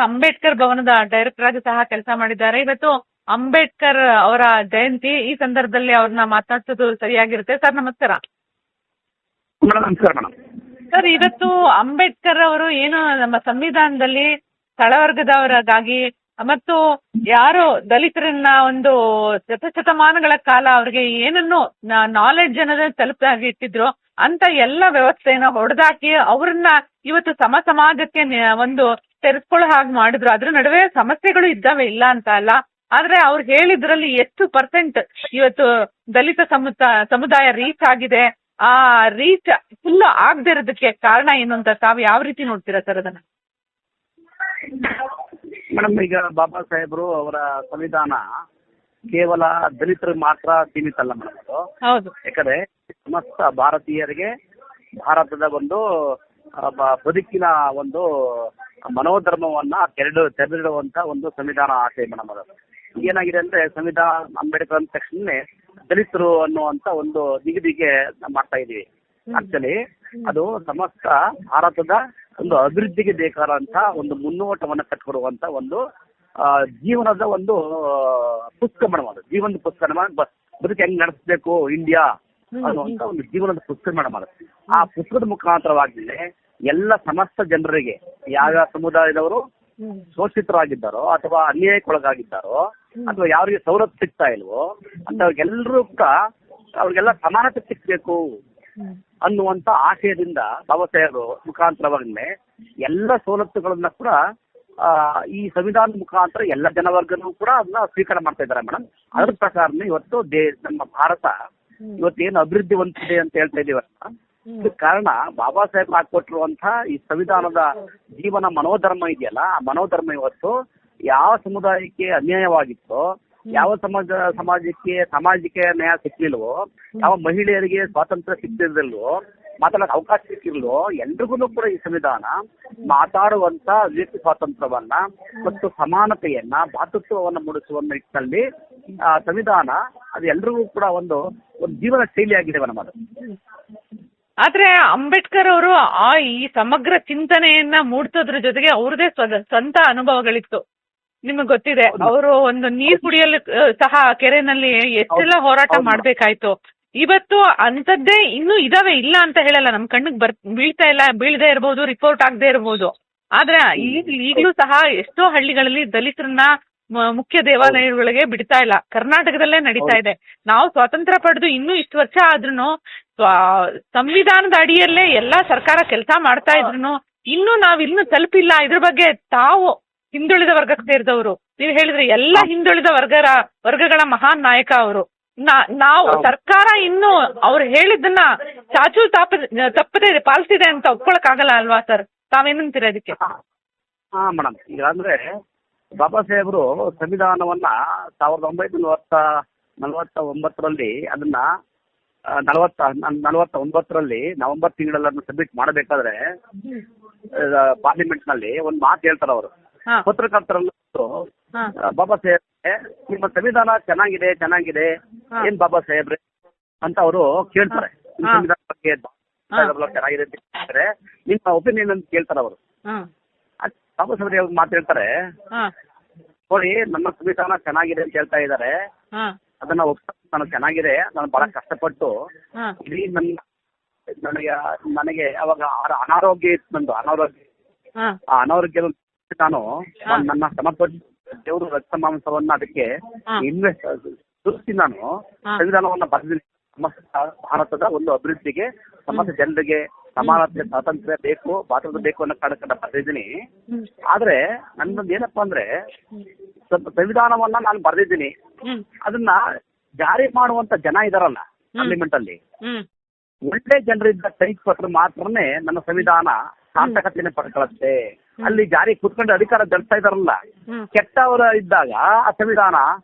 ಅಂಬೇಡ್ಕರ್ ಭವನದ ಡೈರೆಕ್ಟರ್ ಆಗಿ ಸಹ ಕೆಲಸ ಮಾಡಿದ್ದಾರೆ. ಇವತ್ತು ಅಂಬೇಡ್ಕರ್ ಅವರ ಜಯಂತಿ, ಈ ಸಂದರ್ಭದಲ್ಲಿ ಅವ್ರನ್ನ ಮಾತನಾಡ್ಸೋದು ಸರಿಯಾಗಿರುತ್ತೆ. ಸರ್ ನಮಸ್ಕಾರ. ಮೇಡಮ್ ನಮಸ್ಕಾರ ಮೇಡಮ್. ಸರ್, ಇವತ್ತು ಅಂಬೇಡ್ಕರ್ ಅವರು ಏನು ನಮ್ಮ ಸಂವಿಧಾನದಲ್ಲಿ ತಳವರ್ಗದವರಿಗಾಗಿ ಮತ್ತು ಯಾರು ದಲಿತರನ್ನ ಒಂದು ಶತಮಾನಗಳ ಕಾಲ ಅವ್ರಿಗೆ ಏನನ್ನು ನಾಲೆಡ್ಜ್ ಅನ್ನೋದನ್ನ ತಲುಪಾಗಿ ಇಟ್ಟಿದ್ರು ಅಂತ ಎಲ್ಲ ವ್ಯವಸ್ಥೆನ ಹೊಡೆದಾಕಿ ಅವ್ರನ್ನ ಇವತ್ತು ಸಮಾಜಕ್ಕೆ ಒಂದು ತೆರೆಸ್ಕೊಳ್ಳೋ ಹಾಗೆ ಮಾಡಿದ್ರು. ಅದ್ರ ನಡುವೆ ಸಮಸ್ಯೆಗಳು ಇದ್ದಾವೆ, ಇಲ್ಲ ಅಂತ ಅಲ್ಲ. ಆದ್ರೆ ಅವ್ರು ಹೇಳಿದ್ರಲ್ಲಿ ಎಷ್ಟು ಪರ್ಸೆಂಟ್ ಇವತ್ತು ದಲಿತ ಸಮುದಾಯ ರೀಚ್ ಆಗಿದೆ, ಆ ರೀಚ್ ಫುಲ್ ಆಗದೆ ಇರೋದಕ್ಕೆ ಕಾರಣ ಏನು ಅಂತ ತಾವು ಯಾವ ರೀತಿ ನೋಡ್ತೀರಾ ಸರ್ ಅದನ್ನ? ಮೇಡಮ್, ಈಗ ಬಾಬಾ ಸಾಹೇಬರು ಅವರ ಸಂವಿಧಾನ ಕೇವಲ ದಲಿತರಿಗೆ ಮಾತ್ರ ಸೀಮಿತ ಅಲ್ಲ ಮೇಡಮ್. ಅದು ಹೌದು. ಯಾಕಂದ್ರೆ ಸಮಸ್ತ ಭಾರತೀಯರಿಗೆ ಭಾರತದ ಒಂದು ಬದುಕಿನ ಒಂದು ಮನೋಧರ್ಮವನ್ನ ತೆರೆದಿಡುವಂತ ಒಂದು ಸಂವಿಧಾನ ಆಶಯ ಮೇಡಮ್. ಅದು ಏನಾಗಿದೆ ಅಂದ್ರೆ, ಸಂವಿಧಾನ ಅಂಬೇಡ್ಕರ್ ಅಂದ ತಕ್ಷಣ ದಲಿತರು ಅನ್ನುವಂತ ಒಂದು ನಿಗದಿಗೆ ಮಾಡ್ತಾ ಇದೀವಿ. ಆಕ್ಚುಲಿ ಅದು ಸಮಸ್ತ ಭಾರತದ ಒಂದು ಅಭಿವೃದ್ಧಿಗೆ ಬೇಕಾದಂತ ಒಂದು ಮುನ್ನೋಟವನ್ನ ಕಟ್ಕೊಡುವಂತ ಒಂದು ಜೀವನದ ಒಂದು ಪುಸ್ತಕ ಮೇಡಮ್. ಅದು ಜೀವನದ ಪುಸ್ತಕ. ಬದುಕು ಹೆಂಗ್ ನಡೆಸಬೇಕು ಇಂಡಿಯಾ ಅನ್ನುವಂತ ಒಂದು ಜೀವನದ ಪುಸ್ತಕ ಮೇಡಮ್. ಅದು ಆ ಪುಸ್ತಕದ ಮುಖಾಂತರವಾಗಿ ಎಲ್ಲ ಸಮಸ್ತ ಜನರಿಗೆ, ಯಾವ್ಯಾವ ಸಮುದಾಯದವರು ಶೋಷಿತರಾಗಿದ್ದಾರೋ ಅಥವಾ ಅನ್ಯಾಯಕ್ಕೊಳಗಾಗಿದ್ದಾರೋ ಅಥವಾ ಯಾರಿಗೆ ಸವಲತ್ತು ಸಿಗ್ತಾ ಇಲ್ವೋ ಅಂತವ್ರಿಗೆಲ್ಲರೂ ಕೂಡ ಅವ್ರಿಗೆಲ್ಲ ಸಮಾನತೆ ಸಿಗ್ಬೇಕು ಅನ್ನುವಂತ ಆಶಯದಿಂದ ಬಾಬಾ ಸಾಹೇಬರು ಮುಖಾಂತರವಾಗಲೇ ಎಲ್ಲ ಸವಲತ್ತುಗಳನ್ನ ಕೂಡ ಈ ಸಂವಿಧಾನದ ಮುಖಾಂತರ ಎಲ್ಲ ಜನವರ್ಗನೂ ಕೂಡ ಅದನ್ನ ಸ್ವೀಕಾರ ಮಾಡ್ತಾ ಇದ್ದಾರೆ ಮೇಡಮ್. ಅದ್ರ ಪ್ರಕಾರನೇ ಇವತ್ತು ನಮ್ಮ ಭಾರತ ಇವತ್ತೇನು ಅಭಿವೃದ್ಧಿ ಹೊಂದಿದೆ ಅಂತ ಹೇಳ್ತಾ ಇದೀವಲ್ಲ, ಇದಕ್ಕೆ ಕಾರಣ ಬಾಬಾ ಸಾಹೇಬ್ ಹಾಕೊಟ್ಟಿರುವಂತಹ ಈ ಸಂವಿಧಾನದ ಜೀವನ ಮನೋಧರ್ಮ ಇದೆಯಲ್ಲ, ಆ ಮನೋಧರ್ಮ ಇವತ್ತು ಯಾವ ಸಮುದಾಯಕ್ಕೆ ಅನ್ಯಾಯವಾಗಿತ್ತೋ, ಯಾವ ಸಮಾಜಕ್ಕೆ ನ್ಯಾಯ ಸಿಕ್ಕಿಲ್ವೋ, ಯಾವ ಮಹಿಳೆಯರಿಗೆ ಸ್ವಾತಂತ್ರ್ಯ ಸಿಕ್ತಿರ್ಲಿಲ್ವೋ, ಮಾತಾಡೋಕೆ ಅವಕಾಶ ಸಿಕ್ಕಿರ್ಲೋ, ಎಲ್ರಿಗೂ ಕೂಡ ಈ ಸಂವಿಧಾನ ಮಾತಾಡುವಂತ ವ್ಯಕ್ತಿ ಸ್ವಾತಂತ್ರ್ಯವನ್ನ ಮತ್ತು ಸಮಾನತೆಯನ್ನ, ಭಾತೃತ್ವವನ್ನ ಮೂಡಿಸುವ ನಿಟ್ಟಿನಲ್ಲಿ ಸಂವಿಧಾನ ಅದು ಎಲ್ರಿಗೂ ಕೂಡ ಒಂದು ಜೀವನ ಶೈಲಿಯಾಗಿದೆ ನಮ್ಮದು. ಆದ್ರೆ ಅಂಬೇಡ್ಕರ್ ಅವರು ಈ ಸಮಗ್ರ ಚಿಂತನೆಯನ್ನ ಮೂಡಿಸೋದ್ರ ಜೊತೆಗೆ ಅವ್ರದೇ ಸ್ವಂತ ಅನುಭವಗಳಿತ್ತು. ನಿಮಗೆ ಗೊತ್ತಿದೆ, ಅವರು ಒಂದು ನೀರು ಕುಡಿಯಲು ಸಹ ಕೆರೆನಲ್ಲಿ ಎಷ್ಟೆಲ್ಲ ಹೋರಾಟ ಮಾಡ್ಬೇಕಾಯ್ತು. ಇವತ್ತು ಅಂಥದ್ದೇ ಇನ್ನೂ ಇದಾವೆ, ಇಲ್ಲ ಅಂತ ಹೇಳಲ್ಲ, ನಮ್ ಕಣ್ಣಿಗೆ ಬೀಳದೇ ಇರಬಹುದು, ರಿಪೋರ್ಟ್ ಆಗದೆ ಇರಬಹುದು. ಆದ್ರೆ ಈಗಲೂ ಸಹ ಎಷ್ಟೋ ಹಳ್ಳಿಗಳಲ್ಲಿ ದಲಿತರನ್ನ ಮುಖ್ಯ ದೇವಾಲಯಗಳಿಗೆ ಬಿಡ್ತಾ ಇಲ್ಲ. ಕರ್ನಾಟಕದಲ್ಲೇ ನಡೀತಾ ಇದೆ. ನಾವು ಸ್ವಾತಂತ್ರ್ಯ ಪಡೆದು ಇನ್ನೂ ಇಷ್ಟು ವರ್ಷ ಆದ್ರೂ ಸಂವಿಧಾನದ ಅಡಿಯಲ್ಲೇ ಎಲ್ಲಾ ಸರ್ಕಾರ ಕೆಲಸ ಮಾಡ್ತಾ ಇದ್ರು ಇನ್ನೂ ತಲುಪಿಲ್ಲ. ಇದ್ರ ಬಗ್ಗೆ ತಾವು ಹಿಂದುಳಿದ ವರ್ಗಕ್ಕೆ ಸೇರಿದವರು, ನೀವು ಹೇಳಿದ್ರೆ ಎಲ್ಲ ಹಿಂದುಳಿದ ವರ್ಗಗಳ ಮಹಾನ್ ನಾಯಕ ಅವರು. ನಾವು ಸರ್ಕಾರ ಇನ್ನು ಅವ್ರು ಹೇಳಿದ್ದನ್ನ ಚಾಚು ತಪ್ಪದೆ ಪಾಲಿಸಿದೆ ಅಂತ ಒಪ್ಕೊಳಕ್ ಆಗಲ್ಲ ಅಲ್ವಾ ಸರ್? ತಾವೇನಂತೀರ ಅದಕ್ಕೆ? ಹಾ ಮೇಡಮ್, ಈಗ ಅಂದ್ರೆ ಬಾಬಾ ಸಾಹೇಬರು ಸಂವಿಧಾನವನ್ನ 1949ರಲ್ಲಿ ಅದನ್ನ 49ರಲ್ಲಿ ನವೆಂಬರ್ ತಿಂಗಳಲ್ಲಿ ಸಬ್ಮಿಟ್ ಮಾಡಬೇಕಾದ್ರೆ ಪಾರ್ಲಿಮೆಂಟ್ ನಲ್ಲಿ ಒಂದು ಮಾತು ಹೇಳ್ತಾರೆ ಅವರು. ಪತ್ರಕರ್ತರಲ್ಲೂ ಬಾಬಾ ಸಾಹೇಬ್, ನಿಮ್ಮ ಸಂವಿಧಾನ ಚೆನ್ನಾಗಿದೆ ಏನ್ ಬಾಬಾ ಸಾಹೇಬ್ರೆ ಅಂತ ಅವರು ಕೇಳ್ತಾರೆ. ಸಂವಿಧಾನ ಬಗ್ಗೆ ಚೆನ್ನಾಗಿದೆ ಅಂತ ಹೇಳ್ತಾರೆ, ನಿಮ್ಮ ಒಪಿನಿಯನ್ ಅಂತ ಕೇಳ್ತಾರೆ ಅವರು. ಬಾಬಾ ಸಾಹೇಬ್ ಮಾತು ಹೇಳ್ತಾರೆ, ನೋಡಿ ನಮ್ಮ ಸಂವಿಧಾನ ಚೆನ್ನಾಗಿದೆ ಅಂತ ಹೇಳ್ತಾ ಇದ್ದಾರೆ, ಅದನ್ನ ನಾನು ಚೆನ್ನಾಗಿದೆ, ನಾನು ಬಹಳ ಕಷ್ಟಪಟ್ಟು ಇಡೀ ನನಗೆ ಅವಾಗ ಅನಾರೋಗ್ಯ ಇತ್ತು, ನಂದು ಅನಾರೋಗ್ಯದ ನಾನು ನನ್ನ ಶ್ರಮಪಟ್ಟು ದೇವರು ರಕ್ತ ಮಾಂಸವನ್ನ ಅದಕ್ಕೆ ಸುರಿಸಿ ನಾನು ಸಂವಿಧಾನವನ್ನ ಬರೆದಿದ್ದೀನಿ. ಸಮಸ್ತ ಭಾರತದ ಒಂದು ಅಭಿವೃದ್ಧಿಗೆ, ಸಮಸ್ತ ಜನರಿಗೆ ಸಮಾನತೆ, ಸ್ವಾತಂತ್ರ್ಯ ಬೇಕು, ಭಾರತದ ಬೇಕು ಅನ್ನೋ ಕಾರಣಕ್ಕನ್ನ ಬರೆದಿದ್ದೀನಿ. ಆದ್ರೆ ನನ್ನೊಂದು ಏನಪ್ಪಾ ಅಂದ್ರೆ, ಸಂವಿಧಾನವನ್ನ ನಾನು ಬರೆದಿದ್ದೀನಿ, ಅದನ್ನ ಜಾರಿ ಮಾಡುವಂತ ಜನ ಇದಾರಲ್ಲ ಪಾರ್ಲಿಮೆಂಟ್ ಅಲ್ಲಿ, ಒಳ್ಳೆ ಜನರಿಂದ ಕೈ ಕೊಟ್ಟರೆ ಮಾತ್ರನೇ ನನ್ನ ಸಂವಿಧಾನ ಸಾರ್ಥಕತೆಯನ್ನು ಪಡ್ಕೊಳ್ಳುತ್ತೆ. ಅಲ್ಲಿ ಜಾರಿ ಕುತ್ಕೊಂಡು ಅಧಿಕಾರ ನಡೆಸ್ತಾ ಇದಾರಲ್ಲ, ಕೆಟ್ಟವರ ಇದ್ದಾಗ ಆ ಸಂವಿಧಾನ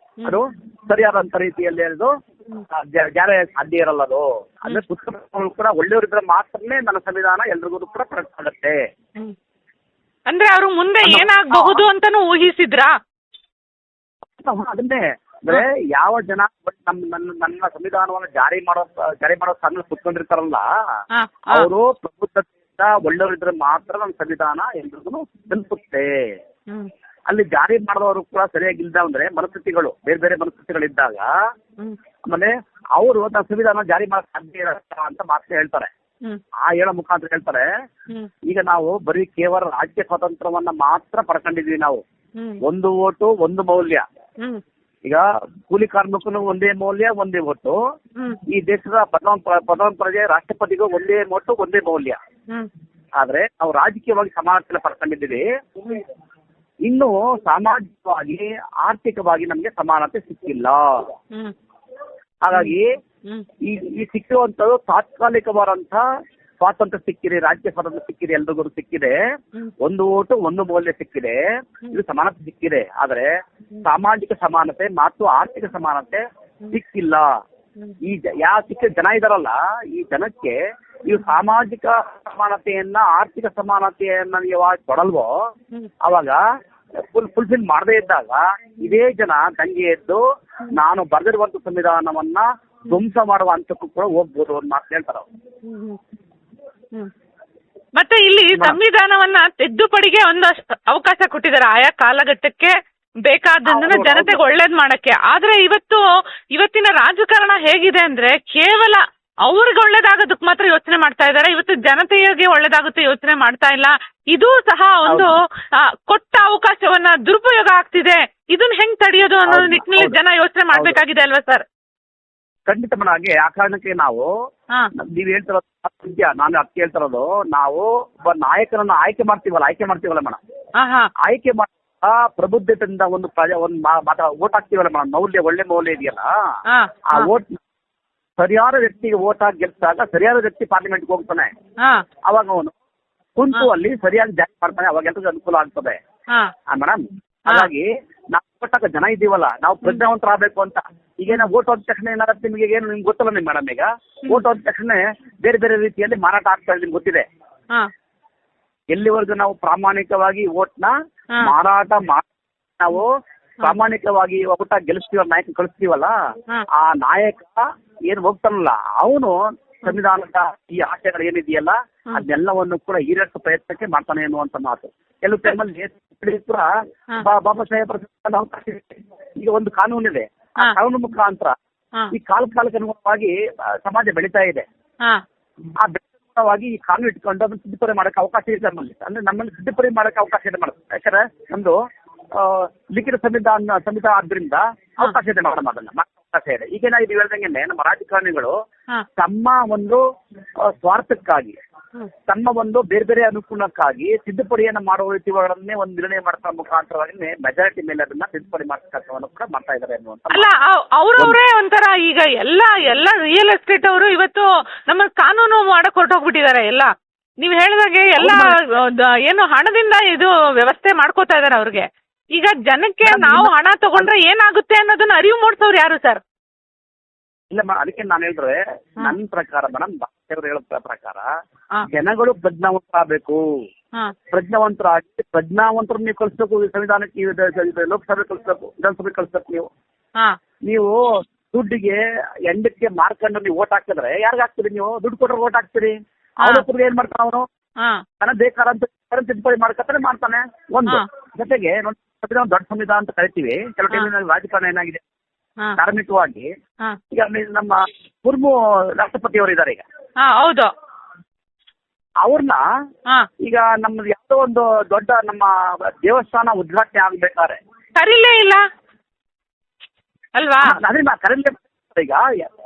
ಅದು ಸರಿಯಾದಂತ ರೀತಿಯಲ್ಲಿ ಅದು ಜಾರಿ ಸಾಧ್ಯ ಇರಲ್ಲ. ಅದು ಅಂದ್ರೆ ಪುಸ್ತಕಗಳು ಕೂಡ ಒಳ್ಳೆಯವರಿದ್ರೆ ಮಾತ್ರನೇ ನನ್ನ ಸಂವಿಧಾನ ಎಲ್ರಿಗೂ ಕೂಡ ಪಡ್ಕೊಳ್ಳುತ್ತೆ. ಅಂದ್ರೆ ಅವರು ಮುಂದೆ ಏನಾಗಬಹುದು ಅಂತಾನು ಊಹಿಸಿದ್ರಾ? ಅದನ್ನೇ ಅಂದ್ರೆ ಯಾವ ಜನ ನನ್ನ ಸಂವಿಧಾನವನ್ನು ಜಾರಿ ಮಾಡೋ ಸ್ಥಾನ ಕುತ್ಕೊಂಡಿರ್ತಾರಲ್ಲ, ಅವರು ಪ್ರಬುದ್ಧತೆಯಿಂದ ಒಳ್ಳೆಯವರಿದ್ರೆ ಮಾತ್ರ ನಮ್ಮ ಸಂವಿಧಾನ ಎಲ್ರಿಗೂ ತಲುಪುತ್ತೆ. ಹ್ಮ್ ಅಲ್ಲಿ ಜಾರಿ ಮಾಡಿದವರು ಕೂಡ ಸರಿಯಾಗಿಲ್ಲ ಅಂದ್ರೆ ಮನಸ್ಥಿತಿಗಳು ಬೇರೆ ಬೇರೆ ಮನಸ್ಥಿತಿಗಳಿದ್ದಾಗ ಹ್ಮ್ ಆಮೇಲೆ ಅವರು ನಾವು ಸಂವಿಧಾನ ಜಾರಿ ಮಾಡಕ್ ಸಾಧ್ಯ ಇರಲ್ಲ ಅಂತ ಮಾತ್ರ ಹೇಳ್ತಾರೆ. ಹ್ಮ್ ಆ ಹೇಳೋ ಮುಖಾಂತರ ಹೇಳ್ತಾರೆ, ಹ್ಮ್ ಈಗ ನಾವು ಬರೀ ಕೇವಲ ರಾಜಕೀಯ ಸ್ವಾತಂತ್ರ್ಯವನ್ನ ಮಾತ್ರ ಪಡ್ಕೊಂಡಿದ್ವಿ ನಾವು. ಹ್ಮ್ ಒಂದು ಓಟು ಒಂದು ಮೌಲ್ಯ. ಹ್ಮ್ ಈಗ ಕೂಲಿ ಕಾರ್ಮಿಕನು ಒಂದೇ ಮೌಲ್ಯ ಒಂದೇ ಓಟು. ಹ್ಮ್ ಈ ದೇಶದ ಪ್ರಧಾನ ಪ್ರಜೆ ರಾಷ್ಟ್ರಪತಿಗೂ ಒಂದೇ ಓಟು ಒಂದೇ ಮೌಲ್ಯ. ಹ್ಮ್ ಆದ್ರೆ ನಾವು ರಾಜಕೀಯವಾಗಿ ಸಮಾನತೆ ಪಡ್ಕೊಂಡಿದ್ದೀವಿ. ಇನ್ನು ಸಾಮಾಜಿಕವಾಗಿ ಆರ್ಥಿಕವಾಗಿ ನಮ್ಗೆ ಸಮಾನತೆ ಸಿಕ್ಕಿಲ್ಲ. ಹ್ಮ್ ಹಾಗಾಗಿ ಹ್ಮ್ ಈ ಸಿಕ್ಕಿರುವಂತದ್ದು ತಾತ್ಕಾಲಿಕವಾದಂತ ಸ್ವಾತಂತ್ರ್ಯ ಸಿಕ್ಕಿದೆ, ರಾಜಕೀಯ ಸ್ವಾತಂತ್ರ್ಯ ಸಿಕ್ಕಿದೆ, ಎಲ್ರಿಗೂ ಸಿಕ್ಕಿದೆ. ಒಂದು ಓಟು ಒಂದು ಮೌಲ್ಯ ಸಿಕ್ಕಿದೆ, ಇದು ಸಮಾನತೆ ಸಿಕ್ಕಿದೆ. ಆದ್ರೆ ಸಾಮಾಜಿಕ ಸಮಾನತೆ ಮತ್ತು ಆರ್ಥಿಕ ಸಮಾನತೆ ಸಿಕ್ಕಿಲ್ಲ. ಈ ಯಾವ ಸಿಕ್ಕ ಜನ ಇದಾರಲ್ಲ, ಈ ಜನಕ್ಕೆ ಈ ಸಾಮಾಜಿಕ ಸಮಾನತೆಯನ್ನ ಆರ್ಥಿಕ ಸಮಾನತೆಯನ್ನ ಯಾವಾಗ ಕೊಡಲ್ವೋ ಅವಾಗ ಫುಲ್ಫಿಲ್ ಮಾಡದೇ ಇದ್ದಾಗ ಇದೇ ಜನ ದಂಗೆ ಎದ್ದು ನಾನು ಬರೆದಿರುವಂತ ಸಂವಿಧಾನವನ್ನ ಧ್ವಂಸ ಮಾಡುವ ಹಂತಕ್ಕೂ ಕೂಡ ಹೋಗ್ಬೋದು ಅಂತ ಮಾತು ಹೇಳ್ತಾರ. ಮತ್ತೆ ಇಲ್ಲಿ ಸಂವಿಧಾನವನ್ನ ತಿದ್ದುಪಡಿಗೆ ಒಂದು ಅವಕಾಶ ಕೊಟ್ಟಿದ್ದಾರೆ ಆಯಾ ಕಾಲಘಟ್ಟಕ್ಕೆ ಬೇಕಾದದನ್ನ ಜನತೆಗೆ ಒಳ್ಳೇದ್ ಮಾಡಕ್ಕೆ. ಆದ್ರೆ ಇವತ್ತಿನ ರಾಜಕಾರಣ ಹೇಗಿದೆ ಅಂದ್ರೆ ಕೇವಲ ಅವ್ರಿಗೆ ಒಳ್ಳೇದಾಗೋದಕ್ಕೆ ಮಾತ್ರ ಯೋಚನೆ ಮಾಡ್ತಾ ಇದ್ದಾರೆ. ಇವತ್ತು ಜನತೆಗೆ ಒಳ್ಳೇದಾಗುತ್ತೆ ಯೋಚನೆ ಮಾಡ್ತಾ ಇಲ್ಲ. ಇದೂ ಸಹ ಒಂದು ಕೊಟ್ಟ ಅವಕಾಶವನ್ನ ದುರುಪಯೋಗ ಆಗ್ತಿದೆ. ಇದನ್ನ ಹೆಂಗ್ ತಡೆಯೋದು ಅನ್ನೋ ನಿಟ್ಟಿನಲ್ಲಿ ಜನ ಯೋಚನೆ ಮಾಡ್ಬೇಕಾಗಿದೆ ಅಲ್ವಾ ಸರ್? ಖಂಡಿತ ಮೇಡಮ್. ಹಾಗೆ ಆ ಕಾರಣಕ್ಕೆ ನಾವು ನೀವ್ ಹೇಳ್ತಿರೋದು ಸತ್ಯ. ನಾನು ಅದಕ್ಕೆ ಹೇಳ್ತಿರೋದು, ನಾವು ಒಬ್ಬ ನಾಯಕರನ್ನ ಆಯ್ಕೆ ಮಾಡ್ತೀವಲ್ಲ ಮೇಡಮ್, ಆಯ್ಕೆ ಮಾಡಿ ಪ್ರಬುದ್ಧತೆಯಿಂದ ಒಂದು ಓಟ್ ಹಾಕ್ತೀವಲ್ಲ ಮೇಡಮ್, ಒಳ್ಳೆ ಮೌಲ್ಯ ಇದೆಯಲ್ಲ, ಆ ಓಟ್ ಸರಿಯಾದ ವ್ಯಕ್ತಿಗೆ ಓಟ್ ಹಾಕಿ ಗೆಲ್ಸಿದಾಗ ಸರಿಯಾದ ವ್ಯಕ್ತಿ ಪಾರ್ಲಿಮೆಂಟ್ಗೆ ಹೋಗ್ತಾನೆ. ಅವಾಗ ಅವನು ಕುಂತು ಅಲ್ಲಿ ಸರಿಯಾಗಿ ಜಾರಿ ಮಾಡ್ತಾನೆ, ಅವಾಗ ಎಲ್ರಿಗೂ ಅನುಕೂಲ ಆಗ್ತದೆ ಮೇಡಮ್. ಹಾಗಾಗಿ ನಾವು ಓಟ್ ಹಾಕೋ ಜನ ಇದ್ದೀವಲ್ಲ, ನಾವು ಪ್ರಜ್ಞಾವಂತರಾಗಬೇಕು ಅಂತ. ಈಗ ನಾವು ಓಟ್ ಹೋದ ತಕ್ಷಣ ಏನಾಗುತ್ತೆ ನಿಮಗೆ, ನಿಮ್ಗೆ ಗೊತ್ತಲ್ಲ ನಿಮ್ ಮೇಡಮ್, ಈಗ ಓಟ್ ಹೋದ ತಕ್ಷಣ ಬೇರೆ ಬೇರೆ ರೀತಿಯಲ್ಲಿ ಮಾರಾಟ ಆಗ್ತಾ ಇದೆ, ನಿಮ್ಗೆ ಗೊತ್ತಿದೆ. ಎಲ್ಲಿವರೆಗೂ ನಾವು ಪ್ರಾಮಾಣಿಕವಾಗಿ ಓಟ್ನ ಮಾರಾಟ ಮಾಡಿ ನಾವು ಪ್ರಾಮಾಣಿಕವಾಗಿ ಓಟ್ ಹಾಕಿ ಗೆಲ್ಲಿಸ್ತೀವಲ್ಲ, ನಾಯಕ ಕಳಿಸ್ತೀವಲ್ಲ, ಆ ನಾಯಕ ಏನ್ ಹೋಗ್ತಾನಲ್ಲ ಅವನು ಸಂವಿಧಾನದ ಈ ಆಶಯಗಳು ಏನಿದೆಯಲ್ಲ ಅದನ್ನೆಲ್ಲವನ್ನು ಕೂಡ ಈಡೇರಿಸೋ ಪ್ರಯತ್ನಕ್ಕೆ ಮಾಡ್ತಾನೆ ಅನ್ನುವಂತ ಮಾತು. ಕೆಲವು ಟೈಮಲ್ಲಿ ಕೂಡ ಬಾಬಾ ಸಾಹೇಬ್ ಅವಕಾಶ ಇದೆ. ಈಗ ಒಂದು ಕಾನೂನಿದೆ, ಆ ಕಾನೂನು ಮುಖಾಂತರ ಈ ಕಾಲಕ್ಕೆ ಅನುಗುಣವಾಗಿ ಸಮಾಜ ಬೆಳೀತಾ ಇದೆ. ಆ ಬೆಳವಾಗಿ ಈ ಕಾನೂನು ಇಟ್ಕೊಂಡು ಅದನ್ನು ತಿದ್ದುಪಡಿ ಮಾಡಕ್ಕೆ ಅವಕಾಶ ಇದೆ ನಮ್ಮಲ್ಲಿ. ಅಂದ್ರೆ ನಮ್ಮಲ್ಲಿ ತಿದ್ದುಪಡಿ ಮಾಡಕ್ಕೆ ಅವಕಾಶ ಇದೆ ಮೇಡಮ್. ಯಾಕಂದ್ರೆ ನಮ್ದು ಲಿಖಿತ ಸಂವಿಧಾನ ಆದ್ರಿಂದ ಅವಕಾಶ ಇದೆ ಮೇಡಮ್, ಅದನ್ನ ಅವಕಾಶ ಇದೆ. ಈಗ ನಾವು ಇದು ಹೇಳ್ದಂಗೆ ನಮ್ಮ ರಾಜಕಾರಣಿಗಳು ತಮ್ಮ ಒಂದು ಸ್ವಾರ್ಥಕ್ಕಾಗಿ, ತಮ್ಮ ಒಂದು ಬೇರೆ ಬೇರೆ ಅನುಕೂಲಕ್ಕಾಗಿ ತಿದ್ದುಪಡಿಯನ್ನ ಮಾಡುವ ರೀತಿಗಳನ್ನೇ ಒಂದು ನಿರ್ಣಯ ಮಾಡ್ತಾ ಮುಖಾಂತರವಾಗಿ ಮೆಜಾರಿಟಿ ಮೇಲೆ ಅದನ್ನ ತಿದ್ದುಪಡಿ ಮಾಡ್ತಕ್ಕಂಥವನ್ನು ಕೂಡ ಮಾಡ್ತಾ ಇದ್ದಾರೆ ಅನ್ನುವಂತ. ಅಲ್ಲ, ಅವ್ರವ್ರೇ ಒಂಥರ ಈಗ ಎಲ್ಲ ರಿಯಲ್ ಎಸ್ಟೇಟ್ ಅವರು ಇವತ್ತು ನಮ್ಮ ಕಾನೂನು ಮಾಡಕ್ ಹೊರಟೋಗ್ಬಿಟ್ಟಿದ್ದಾರೆ. ಎಲ್ಲ ನೀವ್ ಹೇಳಿದಾಗೆ ಎಲ್ಲ ಏನು ಹಣದಿಂದ ಇದು ವ್ಯವಸ್ಥೆ ಮಾಡ್ಕೋತಾ ಇದಾರೆ ಅವ್ರಿಗೆ. ಈಗ ಜನಕ್ಕೆ ನಾವು ಹಣ ತಗೊಂಡ್ರೆ ಏನಾಗುತ್ತೆ ಅನ್ನೋದನ್ನ ಅರಿವು ಮೂಡಿಸೋರು ಯಾರು ಸರ್? ಇಲ್ಲ ಮೇಡಮ್, ಅದಕ್ಕೆ ನಾನು ಹೇಳಿದ್ರೆ ನನ್ನ ಪ್ರಕಾರ ಮೇಡಮ್, ಬಾಬಾಸಾಹೇಬ್ರು ಹೇಳೋ ಪ್ರಕಾರ ಜನಗಳು ಪ್ರಜ್ಞಾವಂತರಾಗಬೇಕು. ಪ್ರಜ್ಞಾವಂತರು ನೀವು ಕಳಿಸ್ಬೇಕು ಸಂವಿಧಾನಕ್ಕೆ, ಲೋಕಸಭೆ ಕಳಿಸ್ಬೇಕು, ವಿಧಾನಸಭೆ ಕಳಿಸ್ಬೇಕು. ನೀವು ದುಡ್ಡಿಗೆ ಎಂಡಕ್ಕೆ ಮಾರ್ಕೊಂಡು ನೀವು ಓಟ್ ಹಾಕಿದ್ರೆ ಯಾರಿಗೆ ಹಾಕ್ತೀರಿ? ನೀವು ದುಡ್ಡು ಕೊಟ್ಟರೆ ಓಟ್ ಹಾಕ್ತೀರಿ. ಅವರೊಬ್ಬರಿಗೆ ಏನ್ ಮಾಡ್ತಾನೆ ಅವನು, ತನ್ನ ಬೇಕಾದಂತ ತಿದ್ದುಪಡಿ ಮಾಡ್ತಾನೆ. ಒಂದು ಜೊತೆಗೆ ಸಂವಿಧಾನ ದೊಡ್ಡ ಸಂವಿಧಾನ ಅಂತ ಕರಿತೀವಿ. ಕೆಲವು ಟೈಮ್ ರಾಜಕಾರಣ ಏನಾಗಿದೆ ಧಾರ್ಮಿಕವಾಗಿ, ಈಗ ನಮ್ಮ ಮುರ್ಮು ರಾಷ್ಟ್ರಪತಿಯವರು ಇದ್ದಾರೆ ಈಗ. ಹೌದು, ಅವ್ರನ್ನ ಈಗ ನಮ್ದು ಯಾವುದೋ ಒಂದು ದೊಡ್ಡ ನಮ್ಮ ದೇವಸ್ಥಾನ ಉದ್ಘಾಟನೆ ಆಗ್ಬೇಕಾದ್ರೆ ಕರೀಲೇ ಇಲ್ಲ ಅಲ್ವಾ? ಅದನ್ನ ಕರೀಲೇ. ಈಗ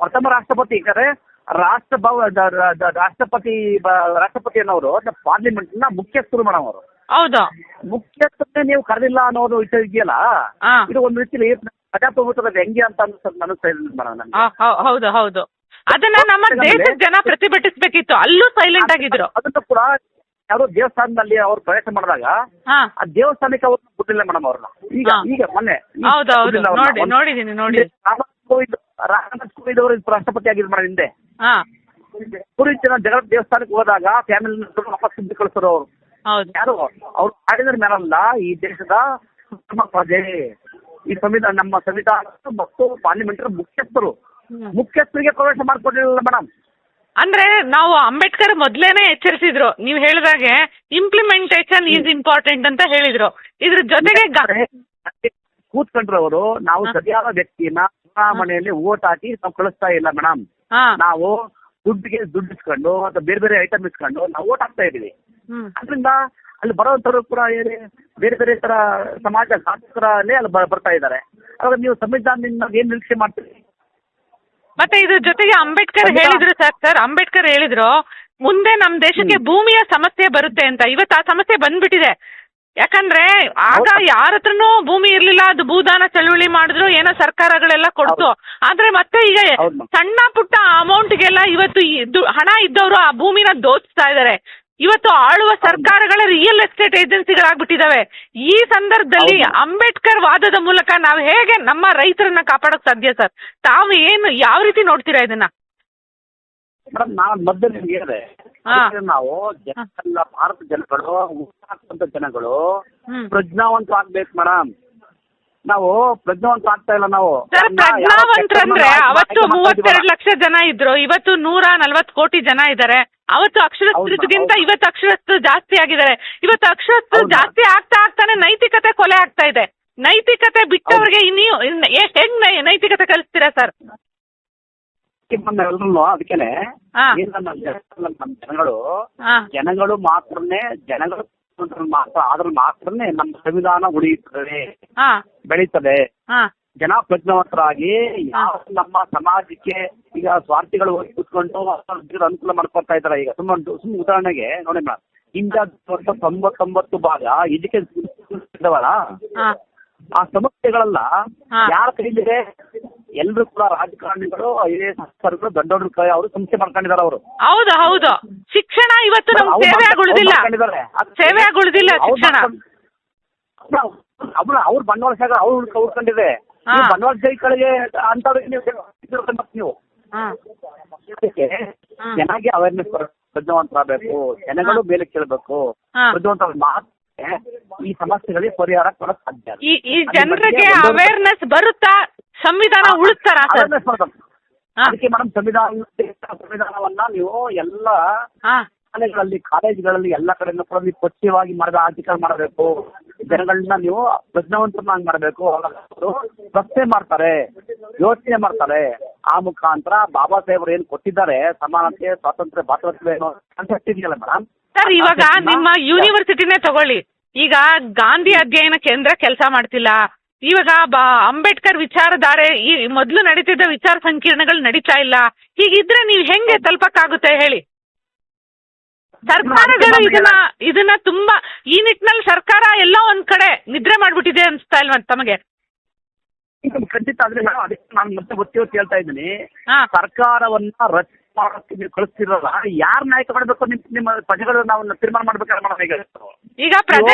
ಪ್ರಥಮ ರಾಷ್ಟ್ರಪತಿ ರಾಷ್ಟ್ರಪತಿ ಅನ್ನೋರು ಪಾರ್ಲಿಮೆಂಟ್ ನ ಮುಖ್ಯಸ್ಥರು ಮೇಡಮ್ ಅವರು. ಹೌದು, ಮುಖ್ಯಸ್ಥರನ್ನೇ ನೀವು ಕರೆದಿಲ್ಲ ಅನ್ನೋದು ವಿಷಯ ಇದೆಯಲ್ಲ, ಇದು ಒಂದು ರೀತಿಯಲ್ಲಿ ಪ್ರಜಾಪ್ರಭುತ್ವದ ವ್ಯಂಗ್ಯ ಅಂತ ಅನಿಸ್ತಾ ಇದೆ ಮೇಡಮ್. ಹೌದು ಹೌದು, ಅದನ್ನ ನಮ್ಮ ದೇಶದ ಜನ ಪ್ರತಿಭಟಿಸಬೇಕಿತ್ತು. ಅಲ್ಲೂ ಸೈಲೆಂಟ್ ಆಗಿದ್ರು. ಅದನ್ನು ಕೂಡ ಯಾರೋ ದೇವಸ್ಥಾನದಲ್ಲಿ ಅವ್ರು ಪ್ರವೇಶ ಮಾಡಿದಾಗ ಆ ದೇವಸ್ಥಾನಕ್ಕೆ ಅವ್ರು ಬಿಟ್ಟಿಲ್ಲ ಮೇಡಮ್ ಅವ್ರನ್ನ. ಈಗ ಮೊನ್ನೆ ನೋಡಿದೀನಿ. ರಾಮನಾಥ್ ಕೋವಿಂದ್ ಅವರು ರಾಷ್ಟ್ರಪತಿ ಆಗಿದ್ರು ಮೇಡಮ್ ಹಿಂದೆ. ಪುರಿ ಜಗತ್ ದೇವಸ್ಥಾನಕ್ಕೆ ಹೋದಾಗ ಫ್ಯಾಮಿಲಿ ವಾಪಸ್ ಕಳಿಸೋರು ಅವರು. ಯಾರು ಅವ್ರು ಆಡಿದ್ರ ಮೇಲಲ್ಲ, ಈ ದೇಶದ ಪ್ರಜೆ, ಈ ನಮ್ಮ ಸಂವಿಧಾನ ಮತ್ತು ಪಾರ್ಲಿಮೆಂಟ್ ಮುಖ್ಯಸ್ಥರಿಗೆ ಪ್ರವೇಶ ಮಾಡ್ಕೊಡ್ಲಿಲ್ಲ ಮೇಡಮ್. ಅಂದ್ರೆ ನಾವು ಅಂಬೇಡ್ಕರ್ ಮೊದ್ಲೇನೆ ಎಚ್ಚರಿಸಿದ್ರು, ನೀವು ಹೇಳಿದಾಗೆ ಇಂಪ್ಲಿಮೆಂಟೇಷನ್ ಈಸ್ ಇಂಪಾರ್ಟೆಂಟ್ ಅಂತ ಹೇಳಿದ್ರು. ಇದ್ರ ಜೊತೆಗೆ ಕೂತ್ಕೊಂಡ್ರು ಅವರು, ನಾವು ಸರಿಯಾದ ವ್ಯಕ್ತಿನ ಚುನಾವಣೆಯಲ್ಲಿ ಓಟ್ ಹಾಕಿ ನಾವು ಕಳಿಸ್ತಾ ಇಲ್ಲ ಮೇಡಮ್. ನಾವು ದುಡ್ಡು ಇಸ್ಕೊಂಡು ಅಥವಾ ಬೇರೆ ಬೇರೆ ಐಟಮ್ ಇಸ್ಕೊಂಡು ನಾವು ಓಟ್ ಹಾಕ್ತಾ ಇದೀವಿ. ಅದರಿಂದ ಅಲ್ಲಿ ಬರೋಂಥವ್ರು ಕೂಡ ಬೇರೆ ಬೇರೆ ತರ ಸಮಾಜ ಘಾತಕರಲ್ಲೇ ಅಲ್ಲಿ ಬರ್ತಾ ಇದ್ದಾರೆ. ಅವಾಗ ನೀವು ಸಂವಿಧಾನದಿಂದ ಏನ್ ನಿರೀಕ್ಷೆ ಮಾಡ್ತೀರಿ? ಮತ್ತೆ ಇದ್ರ ಜೊತೆಗೆ ಅಂಬೇಡ್ಕರ್ ಹೇಳಿದ್ರು ಸರ್ ಅಂಬೇಡ್ಕರ್ ಹೇಳಿದ್ರು ಮುಂದೆ ನಮ್ಮ ದೇಶಕ್ಕೆ ಭೂಮಿಯ ಸಮಸ್ಯೆ ಬರುತ್ತೆ ಅಂತ. ಇವತ್ತು ಆ ಸಮಸ್ಯೆ ಬಂದ್ಬಿಟ್ಟಿದೆ. ಯಾಕಂದ್ರೆ ಆಗ ಯಾರ ಹತ್ರನೂ ಭೂಮಿ ಇರ್ಲಿಲ್ಲ, ಅದು ಭೂದಾನ ಚಳುವಳಿ ಮಾಡಿದ್ರು, ಏನೋ ಸರ್ಕಾರಗಳೆಲ್ಲ ಕೊಡ್ತು. ಆದ್ರೆ ಮತ್ತೆ ಈಗ ಸಣ್ಣ ಪುಟ್ಟ ಅಮೌಂಟ್ಗೆಲ್ಲ ಇವತ್ತು ಹಣ ಇದ್ದವರು ಆ ಭೂಮಿನ ದೋಚ್ತಾ ಇದ್ದಾರೆ. ಇವತ್ತು ಆಳುವ ಸರ್ಕಾರಗಳ ರಿಯಲ್ ಎಸ್ಟೇಟ್ ಏಜೆನ್ಸಿಗಳಾಗ್ಬಿಟ್ಟಿದಾವೆ. ಈ ಸಂದರ್ಭದಲ್ಲಿ ಅಂಬೇಡ್ಕರ್ ವಾದದ ಮೂಲಕ ನಾವು ಹೇಗೆ ನಮ್ಮ ರೈತರನ್ನ ಕಾಪಾಡೋಕ್ ಸಾಧ್ಯ ಸರ್? ತಾವು ಯಾವ ರೀತಿ ನೋಡ್ತೀರಾ ಇದನ್ನ? ಮೇಡಮ್, ನಾನು ಮೊದಲು ನಿಮ್ಗೆ ಹೇಳಿದೆ, ನಾವು ಜನರೆಲ್ಲ ಭಾರತ ಜನಗಳು, ಉತ್ಸಾಹವಂತ ಜನಗಳು ಪ್ರಜ್ಞಾವಂತ ಆಗ್ಬೇಕು ಮೇಡಮ್. ನಾವು ಪ್ರಜ್ಞಾವಂತ ಆಗ್ತಾ ಇಲ್ಲ. ನಾವು ಸರ್ ಪ್ರಜ್ಞಾವಂತರಂದ್ರೆ ಅವತ್ತು 32 ಲಕ್ಷ ಜನ ಇದ್ರು, ಇವತ್ತು 140 ಕೋಟಿ ಜನ ಇದ್ದಾರೆ. ಅವತ್ತು ಅಕ್ಷರಸ್ಥರಿಗಿಂತ ಇವತ್ತು ಅಕ್ಷರಸ್ಥರು ಜಾಸ್ತಿ ಆಗಿದ್ದಾರೆ. ಇವತ್ತು ಅಕ್ಷರಸ್ಥರು ಜಾಸ್ತಿ ಆಗ್ತಾನೆ ನೈತಿಕತೆ ಕೊಲೆ ಆಗ್ತಾ ಇದೆ. ನೈತಿಕತೆ ಬಿಟ್ಟವ್ರಿಗೆ ನೀವು ಹೆಂಗ್ ನೈತಿಕತೆ ಕಲಿಸ್ತೀರಾ ಸರ್? ಎಲ್ರು ಅದಕ್ಕೇನೆ ನಮ್ಮ ಜನಗಳು ಮಾತ್ರನೇ ಅದ್ರಲ್ಲಿ ಮಾತ್ರನೇ ನಮ್ಮ ಸಂವಿಧಾನ ಉಳಿಯುತ್ತದೆ, ಬೆಳೀತದೆ. ಜನ ಪ್ರಜ್ಞಾವಂತರಾಗಿ ಯಾವ ನಮ್ಮ ಸಮಾಜಕ್ಕೆ ಈಗ ಸ್ವಾರ್ಥಿಗಳು ಹೋಗಿ ಕೂತ್ಕೊಂಡು ಅನುಕೂಲ ಮಾಡ್ಕೊಳ್ತಾ ಇದಾರೆ. ಈಗ ಸುಮ್ಮನೆ ಉದಾಹರಣೆಗೆ ನೋಡಿ ಮೇಡಮ್, ಇಂಡಿಯಾ 99% ಎಜುಕೇಶನ್ ಇದಾವಲ್ಲ, ಆ ಸಮಸ್ಯೆಗಳೆಲ್ಲ ಯಾರ ಕೈಲಿದೆ? ಎಲ್ರು ಕೂಡ ರಾಜಕಾರಣಿಗಳು, ಐಎಎಸ್ ದೊಡ್ಡವ್ರ ಕೈ ಅವರು ಸಮಸ್ಯೆ ಮಾಡ್ಕೊಂಡಿದ್ದಾರೆ. ಅವರು ಹೌದು ಶಿಕ್ಷಣ ಇವತ್ತು ಸೇವೆ ಆಗುದಿಲ್ಲ. ಶಿಕ್ಷಣ ಅವ್ರ ಬಂಡವಾಳ ಶಾಖ ಅವ್ರು ಉಳ್ಕೊಂಡಿದೆ. ಬಂಡವಾಳ ಶಾಹಿಗಳಿಗೆ ಅಂತವ್ರಿಗೆ ನೀವು ಅದಕ್ಕೆ ಚೆನ್ನಾಗಿ ಅವೇರ್ನೆಸ್ ಪ್ರಜ್ಞಾವಂತರಾಗಬೇಕು. ಜನಗಳು ಮೇಲೆ ಕೇಳಬೇಕು. ಪ್ರಜ್ಞಾವಂತ ಮಾತ್ರ ಈ ಸಮಸ್ಯೆಗಳಿಗೆ ಪರಿಹಾರ ಕೊಡಕ್ ಸಾಧ್ಯ. ಈ ಜನರಿಗೆ ಅವೇರ್ನೆಸ್ ಬರುತ್ತಾ? ಸಂವಿಧಾನ ಉಳಿಸ್ತಾರ? ಅದಕ್ಕೆ ಮೇಡಮ್ ಸಂವಿಧಾನವನ್ನ ನೀವು ಎಲ್ಲ ಶಾಲೆಗಳಲ್ಲಿ, ಕಾಲೇಜುಗಳಲ್ಲಿ ಎಲ್ಲ ಕಡೆನೂ ಕೂಡ ನೀವು ಪಠ್ಯವಾಗಿ ಆರ್ಟಿಕಲ್ ಮಾಡಬೇಕು. ಜನಗಳನ್ನ ನೀವು ಪ್ರಜ್ಞಾವಂತರನ್ನಾಗಿ ಮಾಡಬೇಕು. ಅವರು ಪ್ರಶ್ನೆ ಮಾಡ್ತಾರೆ, ಯೋಚನೆ ಮಾಡ್ತಾರೆ. ಆ ಮುಖಾಂತರ ಬಾಬಾ ಸಾಹೇಬರು ಏನ್ ಕೊಟ್ಟಿದ್ದಾರೆ, ಸಮಾನತೆ, ಸ್ವಾತಂತ್ರ್ಯ, ಭಾತೃತ್ವ ಏನೋ ಕಾನ್ಸೆಪ್ಟ್ ಇದೆಯಲ್ಲ ಮೇಡಮ್. ಸರ್ ಇವಾಗ ನಿಮ್ಮ ಯೂನಿವರ್ಸಿಟಿನೇ ತಗೊಳ್ಳಿ. ಈಗ ಗಾಂಧಿ ಅಧ್ಯಯನ ಕೇಂದ್ರ ಕೆಲಸ ಮಾಡ್ತಿಲ್ಲ. ಇವಾಗ ಅಂಬೇಡ್ಕರ್ ವಿಚಾರಧಾರೆ ಈ ಮೊದಲು ನಡೀತಿದ್ದ ವಿಚಾರ ಸಂಕಿರಣಗಳು ನಡೀತಾ ಇಲ್ಲ. ಹೀಗಿದ್ರೆ ನೀವು ಹೆಂಗೆ ತಲುಪಕ್ಕಾಗುತ್ತೆ ಹೇಳಿ? ಸರ್ಕಾರಗಳು ಇದನ್ನ ತುಂಬಾ ಈ ನಿಟ್ಟಿನಲ್ಲಿ ಸರ್ಕಾರ ಎಲ್ಲೋ ಒಂದ್ ಕಡೆ ನಿದ್ರೆ ಮಾಡ್ಬಿಟ್ಟಿದೆ ಅನ್ಸ್ತಾ ಇಲ್ವಾ ತಮಗೆ? ಖಂಡಿತ. ಆದ್ರೆ ಅದಕ್ಕೆ ನಾನು ಮತ್ತೆ ಒತ್ತಿ ಹೇಳ್ತಾ ಇದ್ದೀನಿ, ಸರ್ಕಾರವನ್ನ ರಚನೆ ಮಾಡೋಕ್ಕೆ ನೀವು ಕಳಿಸ್ತಿರಲ್ಲ, ಯಾರು ನಾಯಕ ಮಾಡಬೇಕು? ನಿಮ್ಮ ಪ್ರಜೆಗಳು ನಾವು ತೀರ್ಮಾನ ಮಾಡ್ಬೇಕಾದ್ರೆ ಈಗ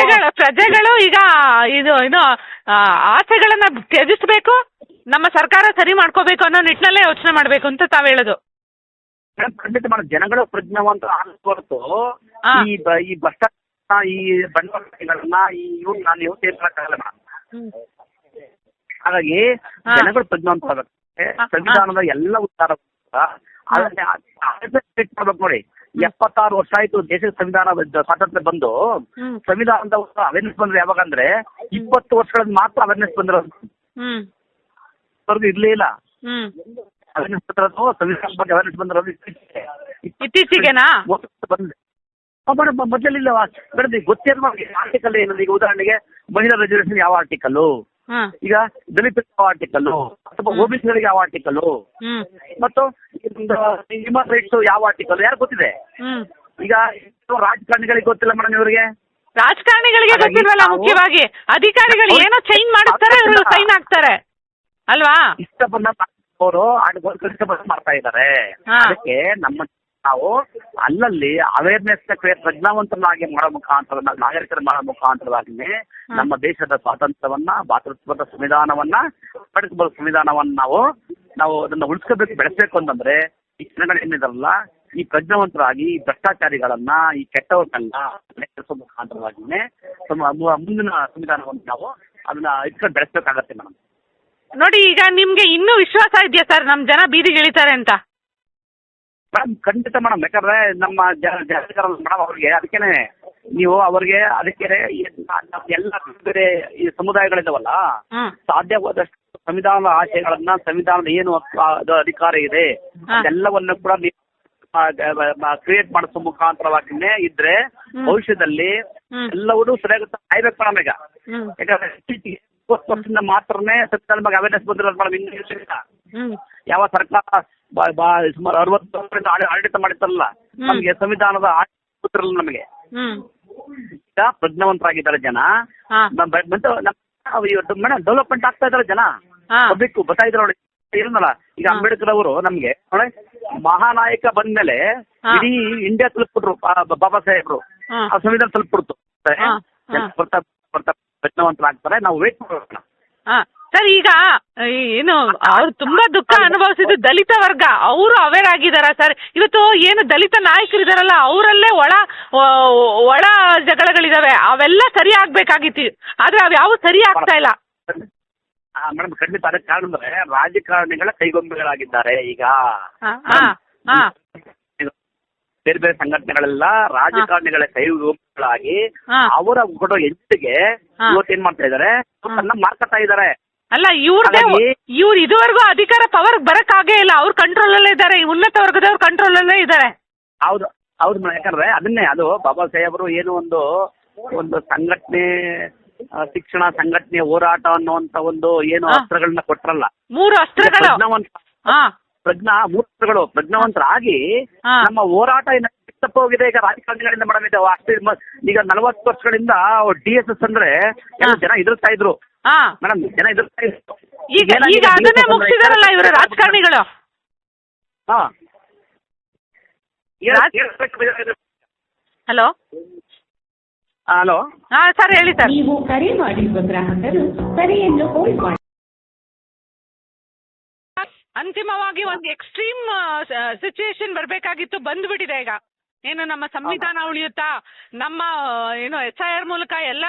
ಪ್ರಜೆಗಳು ಈಗ ಇದು ಆಸೆಗಳನ್ನ ತ್ಯಜಿಸಬೇಕು, ನಮ್ಮ ಸರ್ಕಾರ ಸರಿ ಮಾಡ್ಕೋಬೇಕು ಅನ್ನೋ ನಿಟ್ಟಿನಲ್ಲೇ ಯೋಚನೆ ಮಾಡ್ಬೇಕು ಅಂತ ತಾವ್ ಹೇಳೋದು. ಖಂಡಿತ ಮೇಡಮ್, ಜನಗಳು ಪ್ರಜ್ಞಾವಂತ ಹೊರತು ಈ ಭ್ರಷ್ಟಾಚಾರ, ಈ ಬಂಡವಾಳಗಳನ್ನ ಇವ್ರನ್ನ ನೀವು ಸೇರ್ಸಕ್ಕಾಗಲ್ಲ ಮೇಡಮ್. ಹಾಗಾಗಿ ಜನಗಳು ಪ್ರಜ್ಞಾವಂತ ಆಗುತ್ತೆ. ಸಂವಿಧಾನದ ಎಲ್ಲ ಉತ್ತಾರ ಮಾಡ್ಬೇಕು ನೋಡಿ. 76 ವರ್ಷ ಆಯ್ತು ದೇಶದ ಸಂವಿಧಾನ ಸ್ವಾತಂತ್ರ್ಯ ಬಂದು. ಸಂವಿಧಾನದ ಅವೇರ್ನೆಸ್ ಬಂದ್ರೆ ಯಾವಾಗ ಅಂದ್ರೆ 20 ವರ್ಷಗಳಲ್ಲಿ ಮಾತ್ರ ಅವೇರ್ನೆಸ್ ಬಂದಿರೋದು. ಇರ್ಲೇ ಇಲ್ಲ ಅವೇರ್ನೆಸ್ ಬಂದಿರೋದು. ಸಂವಿಧಾನ ಬಗ್ಗೆ ಅವೇರ್ನೆಸ್ ಬಂದಿರೋದು ಇತ್ತೀಚೆಗೆನಾ? ಮೊದಲಿಲ್ಲ ಮೇಡಮ್. ಗೊತ್ತಿರೋ ಆರ್ಟಿಕಲ್ ಏನಂದ್ರೆ, ಈಗ ಉದಾಹರಣೆಗೆ ಮಹಿಳಾ ರಿಸರ್ವೇಶನ್ ಯಾವ ಆರ್ಟಿಕಲ್, ಈಗ ದಲಿತ ಯಾವ ಆರ್ಟಿಕಲ್, ಅಥವಾ ಓಬಿಸಿಗಳಿಗೆ ಯಾವ ಆರ್ಟಿಕಲ್, ಮತ್ತು ಹ್ಯೂಮನ್ ರೈಟ್ಸ್ ಯಾವ ಆರ್ಟಿಕಲ್ ಯಾರು ಗೊತ್ತಿದೆ? ಈಗ ರಾಜಕಾರಣಿಗಳಿಗೆ ಗೊತ್ತಿಲ್ಲ ಮೇಡಮ್. ಇವರಿಗೆ ರಾಜಕಾರಣಿಗಳಿಗೆ ಗೊತ್ತಿಲ್ವಲ್ಲ, ಮುಖ್ಯವಾಗಿ ಅಧಿಕಾರಿಗಳು ಏನೋ ಚೇಂಜ್ ಮಾಡುತ್ತಾರೆ, ಸೈನ್ ಆಗ್ತಾರೆ ಅಲ್ವಾ? ಇಷ್ಟ ಬಂದ ಅವರು ಮಾಡ್ತಾ ಇದ್ದಾರೆ. ಅದಕ್ಕೆ ನಾವು ಅಲ್ಲಲ್ಲಿ ಅವೇರ್ನೆಸ್ ಪ್ರಜ್ಞಾವಂತನಾಗಿ ಮಾಡೋ ಮುಖಾಂತರ, ನಾಗರಿಕರ ಮಾಡೋ ಮುಖಾಂತರವಾಗಿನೇ ನಮ್ಮ ದೇಶದ ಸ್ವಾತಂತ್ರ್ಯವನ್ನ, ಭಾತೃತ್ವದ ಸಂವಿಧಾನವನ್ನ, ಸಂವಿಧಾನವನ್ನ ನಾವು ಅದನ್ನ ಉಳಿಸ್ಕೋಬೇಕು, ಬೆಳೆಸಬೇಕು ಅಂತಂದ್ರೆ ಈ ಜನಗಳು ಏನಿದಾರಲ್ಲ, ಈ ಪ್ರಜ್ಞಾವಂತರಾಗಿ ಈ ಭ್ರಷ್ಟಾಚಾರಿಗಳನ್ನ, ಈ ಕೆಟ್ಟವ್ರನ್ನೆಲ್ಲ ನಡೆಸೋ ಮುಖಾಂತರವಾಗಿನೇ ಮುಂದಿನ ಸಂವಿಧಾನವನ್ನು ನಾವು ಅದನ್ನ ಇಟ್ಕೊಂಡು ಬೆಳೆಸಬೇಕಾಗತ್ತೆ ಮೇಡಮ್. ನೋಡಿ, ಈಗ ನಿಮ್ಗೆ ಇನ್ನೂ ವಿಶ್ವಾಸ ಇದೆಯಾ ಸರ್ ನಮ್ ಜನ ಬೀದಿಗಿಳಿತಾರೆ ಅಂತ? ಮೇಡಮ್ ಖಂಡಿತ ಮೇಡಮ್, ಯಾಕಂದ್ರೆ ನಮ್ಮ ಮೇಡಮ್ ಅವ್ರಿಗೆ ಅದಕ್ಕೇನೆ ನೀವು ಅವ್ರಿಗೆ ಅದಕ್ಕೆ ಎಲ್ಲ ಬೇರೆ ಈ ಸಮುದಾಯಗಳಿದಾವಲ್ಲ, ಸಾಧ್ಯವಾದಷ್ಟು ಸಂವಿಧಾನದ ಆಶಯಗಳನ್ನ, ಸಂವಿಧಾನದ ಏನು ಅದು ಅಧಿಕಾರ ಇದೆ ಅದೆಲ್ಲವನ್ನು ಕೂಡ ಕ್ರಿಯೇಟ್ ಮಾಡಿಸೋ ಮುಖಾಂತರವಾಗಿನೇ ಇದ್ರೆ ಭವಿಷ್ಯದಲ್ಲಿ ಎಲ್ಲವೂ ಸರಿಯಾಗಿ ಕಾಯ್ಬೇಕು ಮೇಡಮ್. ಈಗ ಯಾಕಂದ್ರೆ ವರ್ಷದಿಂದ ಮಾತ್ರನೇ ಸಂವಿಧಾನದ ಬಗ್ಗೆ ಅವೇರ್ನೆಸ್ ಬಂದಿರೋದು ಮೇಡಮ್. ಇನ್ನು ಯಾವ ಸರ್ಕಾರ ಸುಮಾರು 60 ವರ್ಷದಿಂದ ಆಡಳಿತ ಮಾಡಿತ್ತಲ್ಲ, ನಮಗೆ ಸಂವಿಧಾನದ ಗೊತ್ತಿರಲ್ಲ ನಮಗೆ. ಈಗ ಪ್ರಜ್ಞಾವಂತರಾಗಿದ್ದಾರೆ ಜನ, ಮೇಡಮ್ ಡೆವಲಪ್ಮೆಂಟ್ ಆಗ್ತಾ ಇದಾರೆ ಜನ, ಪಬ್ಲಿಕ್ ಬರ್ತಾ ಇದ್ದಾರೆ ನೋಡಿ. ಏನಲ್ಲ ಈಗ ಅಂಬೇಡ್ಕರ್ ಅವರು ನಮ್ಗೆ ಮಹಾನಾಯಕ ಬಂದ್ಮೇಲೆ ಇಡೀ ಇಂಡಿಯಾ ತಲುಪಿಬಿಟ್ರು ಬಾಬಾ ಸಾಹೇಬ್ರು, ಆ ಸಂವಿಧಾನ ತಲುಪಿಬಿಡ್ತು. ಪ್ರಜ್ಞಾವಂತರಾಗ್ತಾರೆ, ನಾವು ವೇಟ್ ಮಾಡೋಣ. ಸರ್, ಈಗ ಏನು ಅವ್ರು ತುಂಬಾ ದುಃಖ ಅನುಭವಿಸಿದ್ದು ದಲಿತ ವರ್ಗ, ಅವರು ಅವೇರ್ ಆಗಿದಾರ ಸರ್? ಇವತ್ತು ಏನು ದಲಿತ ನಾಯಕರಿದಾರಲ್ಲ, ಅವರಲ್ಲೇ ಒಳ ಜಗಳಗಳಿದಾವೆ, ಅವೆಲ್ಲ ಸರಿ ಆಗ್ಬೇಕಾಗಿತ್ತು, ಆದ್ರೆ ಅವು ಸರಿ ಆಗ್ತಾ ಇಲ್ಲ. ಮೇಡಮ್ ಖಂಡಿತ. ಅದಕ್ಕೆ ಕಾರಣ ಅಂದ್ರೆ ರಾಜಕಾರಣಿಗಳ ಕೈಗೊಂಬೆಗಳಾಗಿದ್ದಾರೆ ಈಗ. ಬೇರೆ ಬೇರೆ ಸಂಘಟನೆಗಳೆಲ್ಲ ರಾಜಕಾರಣಿಗಳ ಕೈಗೊಂಬೆಗಳಾಗಿ ಅವರ ಕೊಡೋ ಹೆಜ್ಜೆಗೆ ಇವತ್ತೇನ್ ಮಾಡ್ತಾ ಇದಾರೆ, ಮಾರ್ಕತ್ತಾ ಇದಾರೆ. ಅಲ್ಲ, ಇವ್ರು ಇದುವರೆಗೂ ಅಧಿಕಾರ ಪವರ್ ಬರಕ್ಕಾಗೇ ಇಲ್ಲ, ಅವ್ರ ಕಂಟ್ರೋಲ್ ಅಲ್ಲೇ ಇದ್ದಾರೆ, ಉನ್ನತ ವರ್ಗದವ್ರ ಕಂಟ್ರೋಲ್ ಅಲ್ಲೇ ಇದ್ದಾರೆ. ಹೌದು ಹೌದು ಮೇಡಮ್, ಯಾಕಂದ್ರೆ ಅದನ್ನೇ ಅದು ಬಾಬಾ ಸಾಹೇಬರು ಏನು ಒಂದು ಸಂಘಟನೆ, ಶಿಕ್ಷಣ, ಸಂಘಟನೆ, ಹೋರಾಟ ಅನ್ನುವಂತ ಒಂದು ಏನು ಅಸ್ತ್ರಗಳನ್ನ ಕೊಟ್ರಲ್ಲ, 3 ಅಸ್ತ್ರಗಳು, ಮೂರು ಅಸ್ತ್ರಗಳು ಪ್ರಜ್ಞಾವಂತರಾಗಿ ನಮ್ಮ ಹೋರಾಟ ತಪ್ಪ ಹೋಗಿದೆ. ಈಗ ರಾಜಕಾರಣಿಗಳಿಂದ ಮೇಡಮ್ ಇದೆ ಅಷ್ಟೇ. ಈಗ 40 ವರ್ಷಗಳಿಂದ DSS ಅಂದ್ರೆ ಜನ ಎದುರ್ತಾ ಇದ್ರು ಮೇಡಮ್, ಜನ ಎದುರ್ತಾ ಇದ್ರು. ಈಗ ಅದನ್ನೇ ಮುಗಿಸಿದಾರಲ್ಲ ಇವರು ರಾಜಕಾರಣಿಗಳು. ಹಲೋ ಹಲೋ, ಸರ್ ಹೇಳಿ ಸರ್. ನೀವು ಕರೆ ಮಾಡಿರುವ ಗ್ರಾಹಕರು ಕರೆಯನ್ನು ಹೋಲ್ಡ್ ಮಾಡಿ. ಅಂತಿಮವಾಗಿ ಒಂದು ಎಕ್ಸ್ಟ್ರೀಮ್ ಸಿಚುವೇಶನ್ ಬರಬೇಕಾಗಿತ್ತು, ಬಂದ್ಬಿಟ್ಟಿದೆ ಈಗ. ಏನು ನಮ್ಮ ಸಂವಿಧಾನ ಉಳಿಯುತ್ತಾ, ನಮ್ಮ ಏನು SIR ಮೂಲಕ ಎಲ್ಲ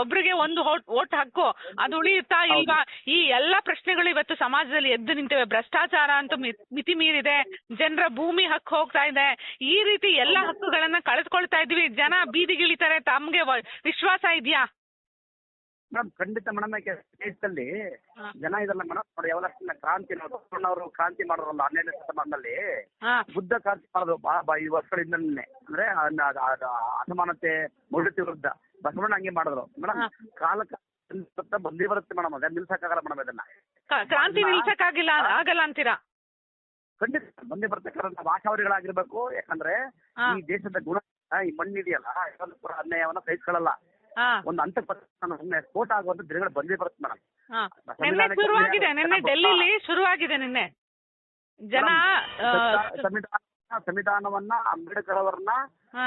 ಒಬ್ರಿಗೆ ಒಂದು ವೋಟ್ ಹಕ್ಕು ಅದು ಉಳಿಯುತ್ತಾ ಇಲ್ವಾ, ಈ ಎಲ್ಲ ಪ್ರಶ್ನೆಗಳು ಇವತ್ತು ಸಮಾಜದಲ್ಲಿ ಎದ್ದು ನಿಂತಿವೆ. ಭ್ರಷ್ಟಾಚಾರ ಅಂತೂ ಮಿತಿ ಮೀರಿದೆ, ಜನರ ಭೂಮಿ ಹಕ್ಕು ಹೋಗ್ತಾ ಇದೆ, ಈ ರೀತಿ ಎಲ್ಲ ಹಕ್ಕುಗಳನ್ನ ಕಳೆದುಕೊಳ್ತಾ ಇದ್ವಿ. ಜನ ಬೀದಿಗಿಳಿತಾರೆ, ತಮ್ಗೆ ವಿಶ್ವಾಸ ಇದೆಯಾ? ಮೇಡಮ್ ಖಂಡಿತ ಮೇಡಮ್. ದೇಶದಲ್ಲಿ ಜನ ಇದಲ್ಲ ಮೇಡಮ್. ನೋಡಿ, ಯಾವಲ್ಲ ಕ್ರಾಂತಿ ಅವರು ಕ್ರಾಂತಿ ಮಾಡೋರಲ್ಲ 12ನೇ ಶತಮಾನದಲ್ಲಿ, ಬುದ್ಧ ಕ್ರಾಂತಿ ಮಾಡೋದು ಈ ವರ್ಷಗಳಿಂದಲೇ, ಅಂದ್ರೆ ಅಸಮಾನತೆ ಮೌಢ್ಯತೆ ವಿರುದ್ಧ ಬಸವಣ್ಣ ಹಂಗೆ ಮಾಡಿದ್ರು ಮೇಡಮ್. ಕಾಲಕ್ಕೆ ಬಂದೇ ಬರುತ್ತೆ ಮೇಡಮ್, ಅದನ್ನ ನಿಲ್ಸಕ್ಕಾಗಲ್ಲ ಮೇಡಮ್. ಇದನ್ನ ಕ್ರಾಂತಿ ನಿಲ್ಸಕ್ಕಾಗಿಲ್ಲ ಆಗಲ್ಲ ಅಂತೀರಾ? ಖಂಡಿತ ಬಂದೇ ಬರುತ್ತೆ. ಕಾರಣ ಭಾಷಾವರಿಗಳಾಗಿರ್ಬೇಕು. ಯಾಕಂದ್ರೆ ಈ ದೇಶದ ಗುಣ, ಈ ಮಣ್ಣಿದೆಯಲ್ಲ, ಯಾಕಂದ್ರೆ ಕೂಡ ಅನ್ಯಾಯವನ್ನ ಸಹಿಸ್ಕೊಳ್ಳಲ್ಲ. ಒಂದು ಹಂತಕ್ಕೆ ಸ್ಫೋಟ ಆಗುವಂತ ದಿನಗಳು ಬಂದೇ ಬರುತ್ತೆ ಮೇಡಮ್. ನಿನ್ನೆ ಶುರುವಾಗಿದೆ, ನಿನ್ನೆ ಡೆಲ್ಲಿಲಿ ಶುರುವಾಗಿದೆ. ನಿನ್ನೆ ಜನ ಸಂವಿಧಾನವನ್ನ, ಅಂಬೇಡ್ಕರ್ ಅವರನ್ನ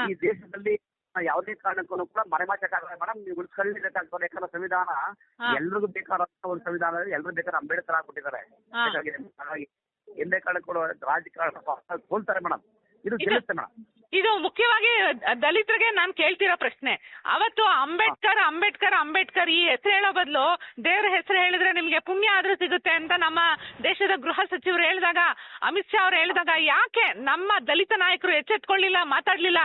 ಈ ದೇಶದಲ್ಲಿ ಯಾವುದೇ ಕಾರಣಕ್ಕೂ ಕೂಡ ಮರೆಮಾಚಕ್ಕಾಗಲ್ಲ ಮೇಡಮ್. ನೀವು ಉಳಿಸ್ಕೊಳ್ಳೇಬೇಕಾಗ್ತದೆ. ಯಾಕಂದ್ರೆ ಸಂವಿಧಾನ ಎಲ್ರಿಗೂ ಬೇಕಾದ ಒಂದು ಸಂವಿಧಾನ, ಎಲ್ರಿಗೂ ಬೇಕಾದ್ರೆ ಅಂಬೇಡ್ಕರ್ ಆಗ್ಬಿಟ್ಟಿದ್ದಾರೆ. ಎಲ್ಲೇ ಕಾರಣಕ್ಕೂ ರಾಜಕಾರಣ ಸೋಲ್ತಾರೆ ಮೇಡಮ್. ಇದು ಗೆಲ್ಲುತ್ತೆ ಮೇಡಮ್. ಇದು ಮುಖ್ಯವಾಗಿ ದಲಿತರಿಗೆ ನಾನು ಕೇಳ್ತಿರೋ ಪ್ರಶ್ನೆ. ಅವತ್ತು ಅಂಬೇಡ್ಕರ್ ಈ ಹೆಸರು ಹೇಳೋ ಬದಲು ದೇವರ ಹೆಸರು ಹೇಳಿದ್ರೆ ನಿಮ್ಗೆ ಪುಣ್ಯ ಆದ್ರೂ ಸಿಗುತ್ತೆ ಅಂತ ನಮ್ಮ ದೇಶದ ಗೃಹ ಸಚಿವರು ಹೇಳಿದಾಗ, ಅಮಿತ್ ಶಾ ಅವರು ಹೇಳಿದಾಗ, ಯಾಕೆ ನಮ್ಮ ದಲಿತ ನಾಯಕರು ಎಚ್ಚೆತ್ಕೊಳ್ಳಿಲ್ಲ, ಮಾತಾಡ್ಲಿಲ್ಲ?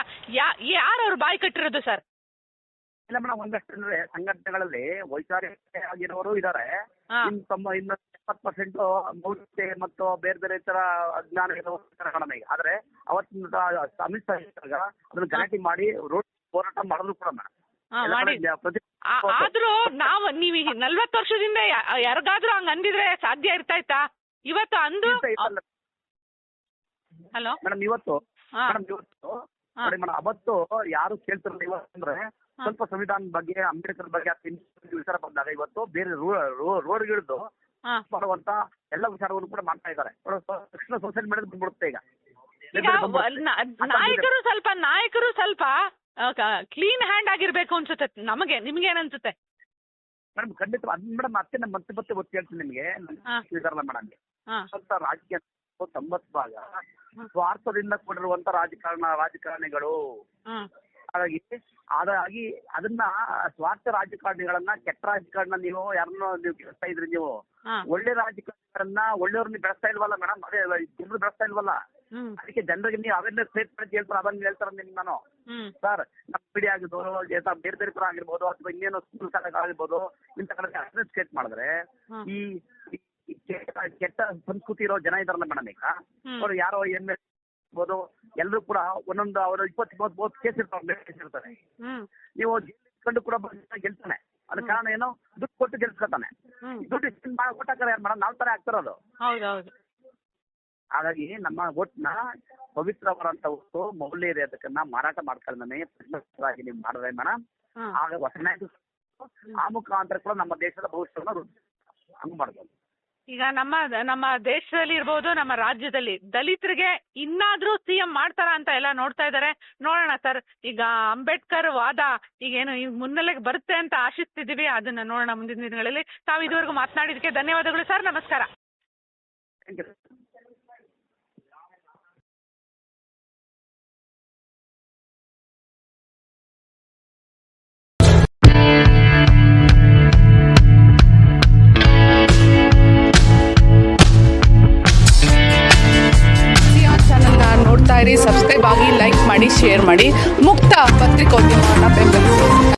ಯಾರು ಅವ್ರು ಬಾಯಿ ಕಟ್ಟಿರೋದು ಸರ್? ಇಲ್ಲ ಮೇಡಮ್, ಒಂದಷ್ಟು ಅಂದ್ರೆ ಸಂಘಟನೆಗಳಲ್ಲಿ ವೈಚಾರಿಕ ಆಗಿರೋರು ಇದ್ದಾರೆ. ಇನ್ನು 70% ಮೌಢ್ಯತೆ ಮತ್ತು ಬೇರೆ ಬೇರೆ ತರ ಅಜ್ಞಾನ ಮೇಡಮ್. ಈಗ ಆದ್ರೆ ಅವತ್ತಿನ ಅಮಿತ್ ಶಾ ಅದನ್ನ ಗಲಾಟೆ ಮಾಡಿ ರೋಡ್ ಹೋರಾಟ ಮಾಡಿದ್ರು ಕೂಡ ಮೇಡಮ್. ಆದ್ರೂ ನೀವು 40 ವರ್ಷದಿಂದ ಯಾರಿಗಾದ್ರೂ ಹಂಗ ಅಂದಿದ್ರೆ ಸಾಧ್ಯ ಇರ್ತಾ ಇತ್ತಾ? ಇವತ್ತು ಅಂದು ಹಲೋ ಮೇಡಮ್, ಇವತ್ತು ನೋಡಿ ಮೇಡಮ್, ಅವತ್ತು ಯಾರು ಕೇಳ್ತಿರಲ್ಲ. ಇವತ್ತಂದ್ರೆ ಸ್ವಲ್ಪ ಸಂವಿಧಾನದ ಬಗ್ಗೆ, ಅಂಬೇಡ್ಕರ್ ಬಗ್ಗೆ ವಿಚಾರ ಬಂದಾಗ ಇವತ್ತು ಬೇರೆ ರೋಡ್ಗಿಳಿದು ಮಾಡುವಂತ ಎಲ್ಲ ವಿಚಾರವನ್ನು ಕೂಡ ಮಾಡ್ತಾ ಇದ್ದಾರೆ. ತಕ್ಷಣ ಸೋಷಿಯಲ್ ಮೀಡಿಯಾದ ಬಂದ್ಬಿಡುತ್ತೆ ಈಗ. ನಾಯಕರು ಸ್ವಲ್ಪ ಕ್ಲೀನ್ ಹ್ಯಾಂಡ್ ಆಗಿರ್ಬೇಕು ಅನ್ಸುತ್ತೆ ನಮಗೆ. ನಿಮ್ಗೆ ಏನನ್ಸುತ್ತೆ ಮೇಡಮ್? ಖಂಡಿತ ಮೇಡಮ್. ಮತ್ತೆ ಒತ್ತಿ ಹೇಳ್ತೀನಿ ನಿಮ್ಗೆ. ಇದಾರಲ್ಲ ಮೇಡಮ್, ಸ್ವಲ್ಪ ರಾಜಕೀಯ 90 ಭಾಗ ಸ್ವಾರ್ಥದಿಂದ ಕೂಡಿರುವಂತ ರಾಜಕಾರಣಿಗಳು. ಹಾಗಾಗಿ ಅದನ್ನ ಸ್ವಾರ್ಥ ರಾಜಕಾರಣಿಗಳನ್ನ, ಕೆಟ್ಟ ರಾಜಕಾರಣ ನೀವು ಯಾರನ್ನ ನೀವು ಬೆಳೆಸ್ತಾ ಇದ್ರಿ. ನೀವು ಒಳ್ಳೆ ರಾಜಕಾರಣಿಗಳನ್ನ, ಒಳ್ಳೆಯವ್ರನ್ನ ಬೆಳೆಸ್ತಾ ಇಲ್ವಲ್ಲ ಮೇಡಮ್. ಅದೇ ಜನರು ಬೆಳೆಸ್ತಾ ಇಲ್ವಲ್ಲ. ಹ್ಮ್ ಅದಕ್ಕೆ ಜನರಿಗೆ ನೀವು ಅವೇರ್ನೆಸ್ ಸ್ಟೇಟ್ಮೆಂಟ್ ಹೇಳ್ತಾರೆ ಅದನ್ನ ಹೇಳ್ತಾರೆ ನಿಮ್ಗೆ ನಾನು ಹ್ಮ್ ಸರ್ ನಮ್ಮ ಮೀಡಿಯಾ ಆಗಿರ್ಬೋದು ಬೇರೆ ಬೇರೆ ಥರ ಆಗಿರ್ಬೋದು ಅಥವಾ ಇನ್ನೇನು ಸ್ಕೂಲ್ ಶಾಲೆಗಳಾಗಿರ್ಬೋದು ಇಂಥ ಕಡೆ ಅವೇರ್ನೆಸ್ ಕ್ರಿಯೇಟ್ ಮಾಡಿದ್ರೆ ಈ ಕೆಟ್ಟ ಸಂಸ್ಕೃತಿ ಇರೋ ಜನ ಇದಾರಲ್ಲ ಮೇಡಮ್ ಈಗ ಅವರು ಯಾರೋ ಇರ್ಬೋದು ಎಲ್ಲರೂ ಕೂಡ ಒಂದೊಂದು ಅವರು 20-30 ಕೇಸ್ ಇರ್ತಾರೆ ನೀವು ಕಂಡು ಕೂಡ ಗೆಲ್ತಾನೆ ಅದ ಕಾರಣ ಏನು ದುಡ್ಡು ಕೊಟ್ಟು ಗೆಲ್ಸ್ಕೊತಾನೆ ದುಡ್ಡು ಕೊಟ್ಟಾಕರೆ ಯಾರು ಮೇಡಮ್ ನಾವು ತರ ಆಗ್ತಿರೋದು ಹೌದೌದು ಹಾಗಾಗಿ ನಮ್ಮ ಒಟ್ನ ಪವಿತ್ರವಾದಂತ ಒಟ್ಟು ಮೌಲ್ಯ ಇರೋದಕ್ಕನ್ನ ಮಾರಾಟ ಮಾಡ್ಕೊಂಡೇ ನೀವು ಮಾಡಿದ್ರೆ ಮೇಡಮ್ ಆಗ ಹೊಸ ಆ ಮುಖಾಂತರ ಕೂಡ ನಮ್ಮ ದೇಶದ ಭವಿಷ್ಯವನ್ನು ಹಂಗ್ ಮಾಡ್ಬೋದು. ಈಗ ನಮ್ಮ ದೇಶದಲ್ಲಿ ಇರ್ಬೋದು, ನಮ್ಮ ರಾಜ್ಯದಲ್ಲಿ ದಲಿತರಿಗೆ ಇನ್ನಾದ್ರೂ CM ಮಾಡ್ತಾರ ಅಂತ ಎಲ್ಲ ನೋಡ್ತಾ ಇದ್ದಾರೆ. ನೋಡೋಣ ಸರ್. ಈಗ ಅಂಬೇಡ್ಕರ್ ವಾದ ಈಗೇನು ಈಗ ಮುನ್ನೆಲೆಗೆ ಬರುತ್ತೆ ಅಂತ ಆಶಿಸ್ತಿದೀವಿ. ಅದನ್ನ ನೋಡೋಣ ಮುಂದಿನ ದಿನಗಳಲ್ಲಿ. ತಾವು ಇದುವರೆಗೂ ಮಾತನಾಡಿದಕ್ಕೆ ಧನ್ಯವಾದಗಳು ಸರ್. ನಮಸ್ಕಾರ. Thank you. ನೋಡ್ತಾ ಇರಿ, ಸಬ್ಸ್ಕ್ರೈಬ್ ಆಗಿ, ಲೈಕ್ ಮಾಡಿ, ಶೇರ್ ಮಾಡಿ. ಮುಕ್ತ ಪತ್ರಿಕೋದ್ಯಮವನ್ನು ಬೆಂಬಲಿಸಿ.